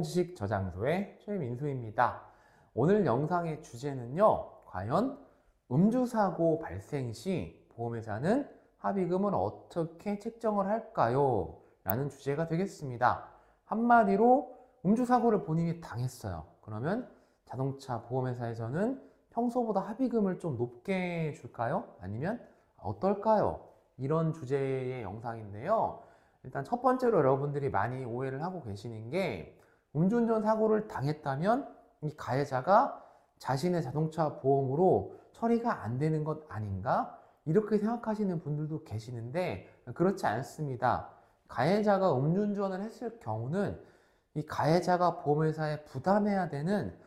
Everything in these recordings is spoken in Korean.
보험지식 저장소의 최민수입니다. 오늘 영상의 주제는요, 과연 음주사고 발생 시 보험회사는 합의금을 어떻게 책정을 할까요? 라는 주제가 되겠습니다. 한마디로 음주사고를 본인이 당했어요. 그러면 자동차 보험회사에서는 평소보다 합의금을 좀 높게 줄까요? 아니면 어떨까요? 이런 주제의 영상인데요. 일단 첫 번째로 여러분들이 많이 오해를 하고 계시는 게, 음주운전 사고를 당했다면 이 가해자가 자신의 자동차 보험으로 처리가 안 되는 것 아닌가? 이렇게 생각하시는 분들도 계시는데, 그렇지 않습니다. 가해자가 음주운전을 했을 경우는 이 가해자가 보험회사에 부담해야 되는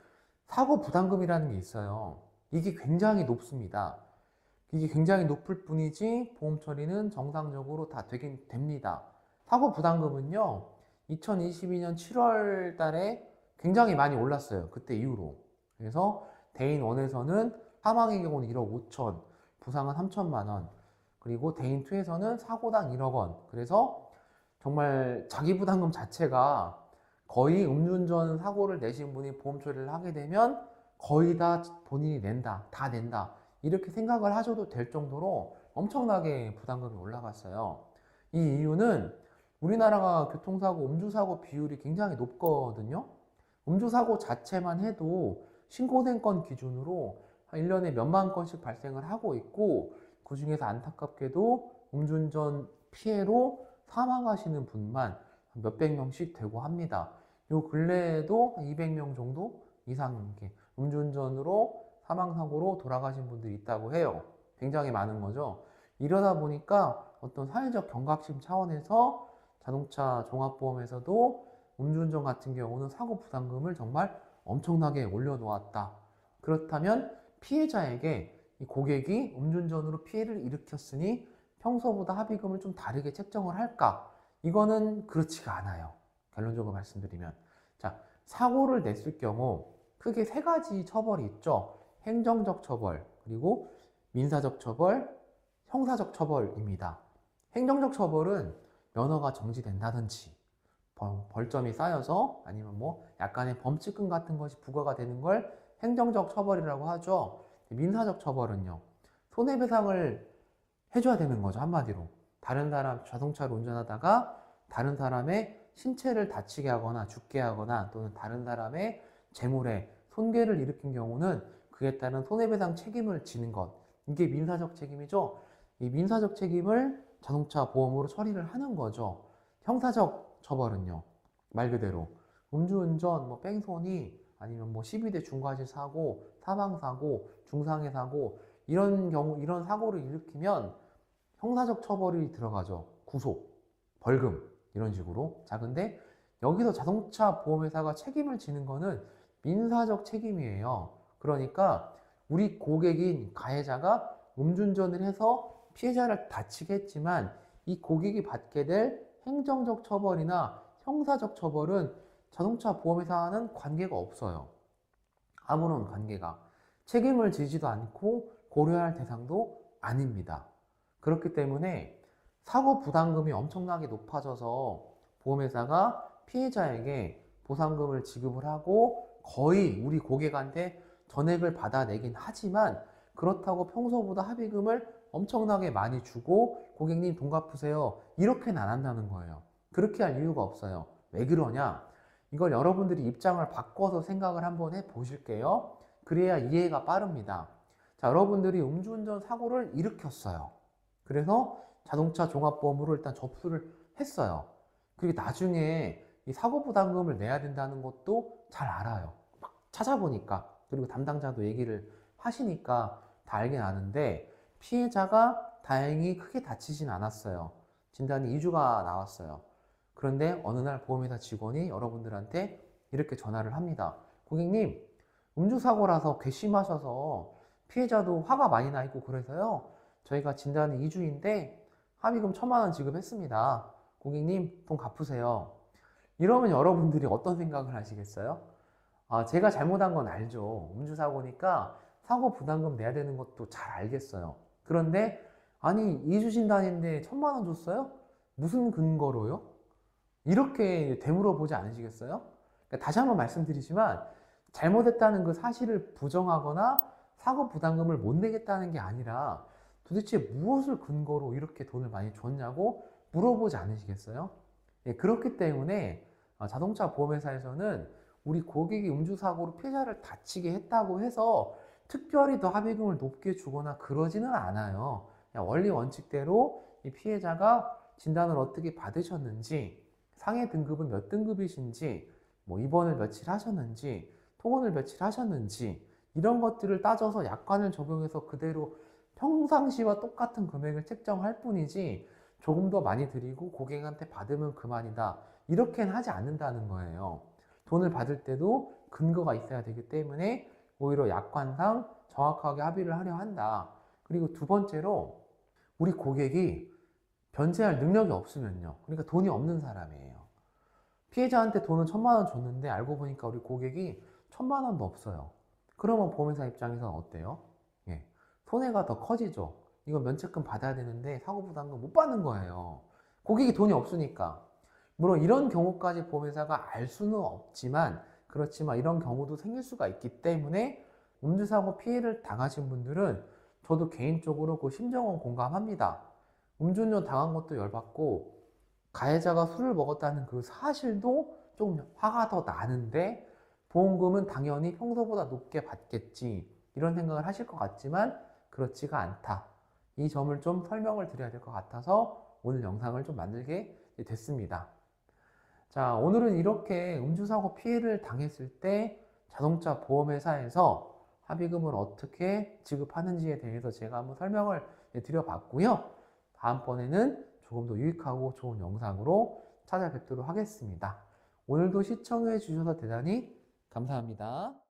사고 부담금이라는 게 있어요. 이게 굉장히 높습니다. 이게 굉장히 높을 뿐이지 보험 처리는 정상적으로 다 되긴 됩니다. 사고 부담금은요, 2022년 7월 달에 굉장히 많이 올랐어요. 그때 이후로. 그래서 대인 1에서는 사망의 경우는 1억 5천, 부상은 3천만 원, 그리고 대인 2에서는 사고당 1억 원. 그래서 정말 자기 부담금 자체가 거의 음주운전 사고를 내신 분이 보험 처리를 하게 되면 거의 다 본인이 낸다, 다 낸다, 이렇게 생각을 하셔도 될 정도로 엄청나게 부담금이 올라갔어요. 이 이유는 우리나라가 교통사고, 음주사고 비율이 굉장히 높거든요. 음주사고 자체만 해도 신고된 건 기준으로 한 1년에 몇만 건씩 발생을 하고 있고, 그 중에서 안타깝게도 음주운전 피해로 사망하시는 분만 몇백 명씩 되고 합니다. 요 근래에도 한 200명 정도 이상 음주운전으로 사망사고로 돌아가신 분들이 있다고 해요. 굉장히 많은 거죠. 이러다 보니까 어떤 사회적 경각심 차원에서 자동차 종합보험에서도 음주운전 같은 경우는 사고 부담금을 정말 엄청나게 올려놓았다. 그렇다면 피해자에게 이 고객이 음주운전으로 피해를 일으켰으니 평소보다 합의금을 좀 다르게 책정을 할까? 이거는 그렇지가 않아요. 결론적으로 말씀드리면. 자, 사고를 냈을 경우 크게 세 가지 처벌이 있죠. 행정적 처벌, 그리고 민사적 처벌, 형사적 처벌입니다. 행정적 처벌은 면허가 정지된다든지, 벌점이 쌓여서, 아니면 뭐 약간의 범칙금 같은 것이 부과가 되는 걸 행정적 처벌이라고 하죠. 민사적 처벌은요, 손해배상을 해줘야 되는 거죠. 한마디로 다른 사람 자동차를 운전하다가 다른 사람의 신체를 다치게 하거나 죽게 하거나, 또는 다른 사람의 재물에 손괴를 일으킨 경우는 그에 따른 손해배상 책임을 지는 것, 이게 민사적 책임이죠. 이 민사적 책임을 자동차 보험으로 처리를 하는 거죠. 형사적 처벌은요, 말 그대로 음주운전, 뭐 뺑소니, 아니면 뭐 12대 중과실 사고, 사망사고, 중상해 사고, 이런 경우, 이런 사고를 일으키면 형사적 처벌이 들어가죠. 구속, 벌금, 이런 식으로. 자, 근데 여기서 자동차 보험회사가 책임을 지는 거는 민사적 책임이에요. 그러니까 우리 고객인 가해자가 음주운전을 해서 피해자를 다치게 했지만, 이 고객이 받게 될 행정적 처벌이나 형사적 처벌은 자동차 보험회사와는 관계가 없어요. 아무런 관계가. 책임을 지지도 않고 고려할 대상도 아닙니다. 그렇기 때문에 사고 부담금이 엄청나게 높아져서 보험회사가 피해자에게 보상금을 지급을 하고 거의 우리 고객한테 전액을 받아내긴 하지만, 그렇다고 평소보다 합의금을 엄청나게 많이 주고 고객님 돈 갚으세요, 이렇게는 안 한다는 거예요. 그렇게 할 이유가 없어요. 왜 그러냐? 이걸 여러분들이 입장을 바꿔서 생각을 한번 해 보실게요. 그래야 이해가 빠릅니다. 자, 여러분들이 음주운전 사고를 일으켰어요. 그래서 자동차 종합보험으로 일단 접수를 했어요. 그리고 나중에 이 사고 부담금을 내야 된다는 것도 잘 알아요. 막 찾아보니까, 그리고 담당자도 얘기를 하시니까 다 알긴 아는데, 피해자가 다행히 크게 다치진 않았어요. 진단이 2주가 나왔어요. 그런데 어느 날 보험회사 직원이 여러분들한테 이렇게 전화를 합니다. 고객님, 음주사고라서 괘씸하셔서 피해자도 화가 많이 나 있고 그래서요, 저희가 진단이 2주인데 합의금 1,000만 원 지급했습니다. 고객님 돈 갚으세요. 이러면 여러분들이 어떤 생각을 하시겠어요? 아, 제가 잘못한 건 알죠. 음주사고니까 사고 부담금 내야 되는 것도 잘 알겠어요. 그런데 아니 2주 진단인데 1,000만 원 줬어요? 무슨 근거로요? 이렇게 되물어 보지 않으시겠어요? 그러니까 다시 한번 말씀드리지만 잘못했다는 그 사실을 부정하거나 사고 부담금을 못 내겠다는 게 아니라 도대체 무엇을 근거로 이렇게 돈을 많이 줬냐고 물어보지 않으시겠어요? 예, 그렇기 때문에 자동차 보험회사에서는 우리 고객이 음주사고로 피해자를 다치게 했다고 해서 특별히 더 합의금을 높게 주거나 그러지는 않아요. 그냥 원리 원칙대로 이 피해자가 진단을 어떻게 받으셨는지, 상해 등급은 몇 등급이신지, 뭐 입원을 며칠 하셨는지, 통원을 며칠 하셨는지 이런 것들을 따져서 약관을 적용해서 그대로 평상시와 똑같은 금액을 책정할 뿐이지 조금 더 많이 드리고 고객한테 받으면 그만이다 이렇게는 하지 않는다는 거예요. 돈을 받을 때도 근거가 있어야 되기 때문에 오히려 약관상 정확하게 합의를 하려 한다. 그리고 두 번째로 우리 고객이 변제할 능력이 없으면요. 그러니까 돈이 없는 사람이에요. 피해자한테 돈은 1,000만 원 줬는데 알고 보니까 우리 고객이 1,000만 원도 없어요. 그러면 보험회사 입장에서는 어때요? 예, 손해가 더 커지죠. 이거 면책금 받아야 되는데 사고부담금 못 받는 거예요. 고객이 돈이 없으니까. 물론 이런 경우까지 보험회사가 알 수는 없지만 그렇지만 이런 경우도 생길 수가 있기 때문에 음주사고 피해를 당하신 분들은 저도 개인적으로 그 심정은 공감합니다. 음주운전 당한 것도 열받고 가해자가 술을 먹었다는 그 사실도 좀 화가 더 나는데 보험금은 당연히 평소보다 높게 받겠지 이런 생각을 하실 것 같지만 그렇지가 않다. 이 점을 좀 설명을 드려야 될 것 같아서 오늘 영상을 좀 만들게 됐습니다. 자, 오늘은 이렇게 음주사고 피해를 당했을 때 자동차 보험회사에서 합의금을 어떻게 지급하는지에 대해서 제가 한번 설명을 드려봤고요. 다음번에는 조금 더 유익하고 좋은 영상으로 찾아뵙도록 하겠습니다. 오늘도 시청해 주셔서 대단히 감사합니다.